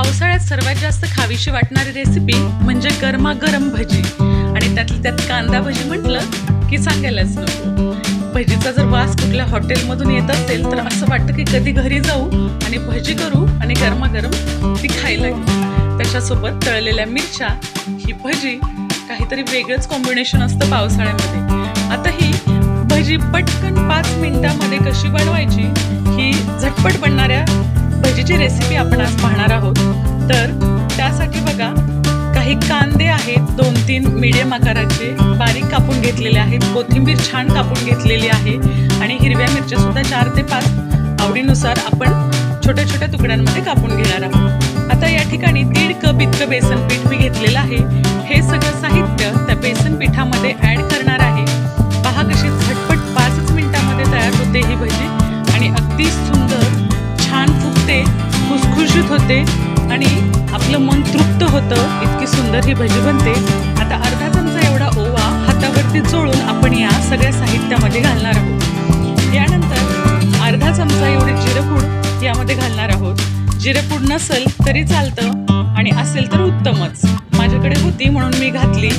पावसाळ्यात सर्वात जास्त खावीशी वाटणारी रेसिपी म्हणजे गरमागरम भजी आणि त्यातली त्यात कांदा भजी म्हटलं की सांगायलाच नको। भजीचा जर वास कुठल्या हॉटेलमधून येत असेल तर असं वाटतं की कधी घरी जाऊ आणि भजी करू आणि गरमागरम ती खायला घेऊ। त्याच्यासोबत तळलेल्या मिरच्या, ही भजी काहीतरी वेगळंच कॉम्बिनेशन असतं पावसाळ्यामध्ये। आता ही भजी पटकन 5 मिनिटांमध्ये कशी बनवायची ही झटपट बनणाऱ्या भजीची रेसिपी आपण आज पाहणार आहोत। तर त्यासाठी बघा, काही कांदे आहेत 2-3 मीडियम आकाराचे बारीक कापून घेतलेले आहेत, कोथिंबीर छान कापून घेतलेली आहे आणि हिरव्या मिरच्या सुद्धा 4 ते 5 आवडीनुसार आपण छोट्या छोट्या तुकड्यांमध्ये कापून घेणार आहोत। आता या ठिकाणी 1.5 कप इतकं बेसन पीठ मी घेतलेलं आहे। हे सगळं साहित्य त्या बेसन पिठामध्ये ऍड करणार आहे। पहा कशी झटपट 5 मिनिटांमध्ये तयार होते ही भजी आणि अगदी सुंदर छान फुगते, खुसखुशीत होते आणि आपलं मन तृप्त होतं। इतकी सुंदर ही भजी बनते। आता अर्धा चमचा एवढा ओवा हातावरती चोळून आपण या सगळ्या साहित्यामध्ये घालणार आहोत। यानंतर अर्धा चमचा एवढी जिरेपूड यामध्ये घालणार आहोत। जिरेपूड नसेल तरी चालतं आणि असेल तर उत्तमच, माझ्याकडे होती म्हणून मी घातली।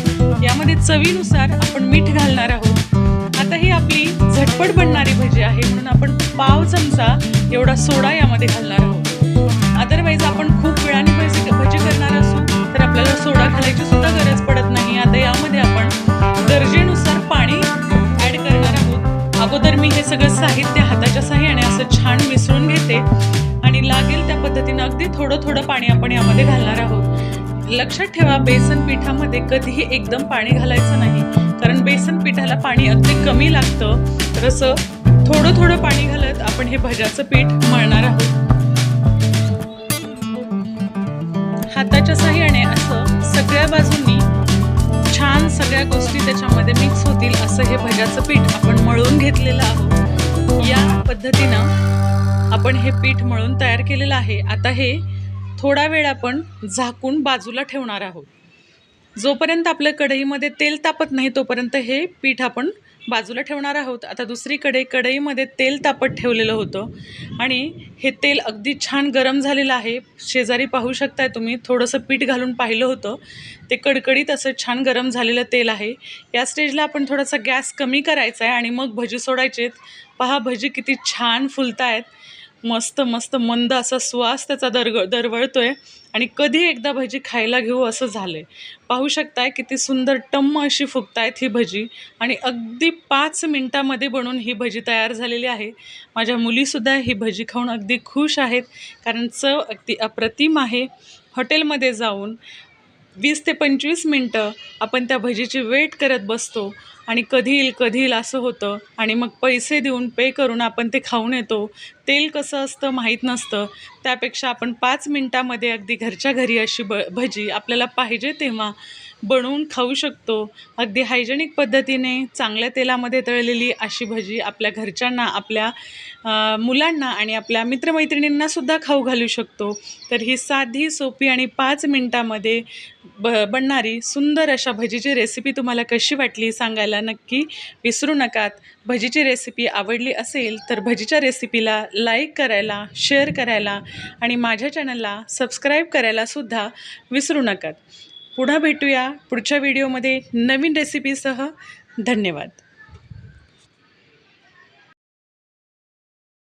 यामध्ये चवीनुसार आपण मीठ घालणार आहोत। आता ही आपली झटपट बनणारी भजी आहे म्हणून आपण पाव चमचा एवढा सोडा यामध्ये घालणार आहोत। अदरवाईज आपण खूप वेळाने भजी करणार असू तर आपल्याला सोडा घालायची सुद्धा गरज पडत नाही। आता यामध्ये आपण गरजेनुसार पाणी ऍड करणार आहोत। अगोदर मी हे सगळं साहित्य हाताच्या साहाय्याने असं छान मिसळून घेते आणि लागेल त्या पद्धतीने अगदी थोडं थोडं पाणी आपण यामध्ये घालणार आहोत। लक्षात ठेवा, बेसन पिठामध्ये कधीही एकदम पाणी घालायचं नाही, कारण बेसन पिठाला पाणी अगदी कमी लागतं। तर असं थोडं थोडं पाणी घालत आपण हे भज्याचं पीठ मळणार आहोत। हाताच्या साहाय्याने असं सगळ्या बाजूंनी छान सगळ्या गोष्टी त्याच्यामध्ये मिक्स होतील असं हे भज्याचं पीठ आपण मळून घेतलेलं आहोत। या पद्धतीनं आपण हे पीठ मळून तयार केलेलं आहे। आता हे थोडा वेळ आपण झाकून बाजूला ठेवणार आहोत। जोपर्यंत आपल्या कढईमध्ये तेल तापत नाही तोपर्यंत हे पीठ आपण बाजूला ठेवणार आहोत। आता दुसरीकडे कढईमध्ये तेल तापत ठेवलेलं होतं आणि हे तेल अगदी छान गरम झालेलं आहे। शेजारी पाहू शकताय तुम्ही, थोडंसं पीठ घालून पाहिलं होतं, ते कडकडीत असं छान गरम झालेलं तेल आहे। या स्टेजला आपण थोडासा गॅस कमी करायचा आहे आणि मग भजी सोडायचे। पहा भजी किती छान फुलतायत, मस्त मस्त मंद असा सुवास त्याचा दरवळतोय आणि कधी एकदा भजी खायला घेऊ असं झालंय। पाहू शकताय किती सुंदर टम्म अशी फुगतायत ही भजी आणि अगदी 5 मिनिटांमध्ये बनून ही भजी तयार झालेली आहे। माझ्या मुलीसुद्धा ही भजी खाऊन अगदी खुश आहेत, कारण चव अगदी अप्रतिम आहे। हॉटेलमध्ये जाऊन 20 ते 25 मिनटं आपण त्या भजीची वेट करत बसतो आणि कधी येईल असं होतं आणि मग पैसे देऊन पे करून आपण ते खाऊन येतो। तेल कसं असतं माहीत नसतं, त्यापेक्षा आपण 5 मिनिटांमध्ये अगदी घरच्या घरी अशी भजी आपल्याला पाहिजे तेव्हा बनवून खाऊ शकतो। अगदी हायजेनिक पद्धतीने चांगल्या तेलामध्ये तळलेली अशी भजी आपल्या घरच्यांना, आपल्या मुलांना आणि आपल्या मित्रमैत्रिणींनासुद्धा खाऊ घालू शकतो। तर ही साधी, सोपी आणि 5 मिनिटांमध्ये बनणारी सुंदर अशा भजीची रेसिपी तुम्हाला कशी वाटली सांगायला नक्की विसरू नका। भजीची रेसिपी आवडली असेल तर भजीच्या रेसिपीला लाईक करायला, शेअर करायला आणि माझ्या चॅनलला सबस्क्राईब करायलासुद्धा विसरू नका। पुन्हा भेटूया पुढच्या व्हिडिओमध्ये नवीन रेसिपीसह। धन्यवाद।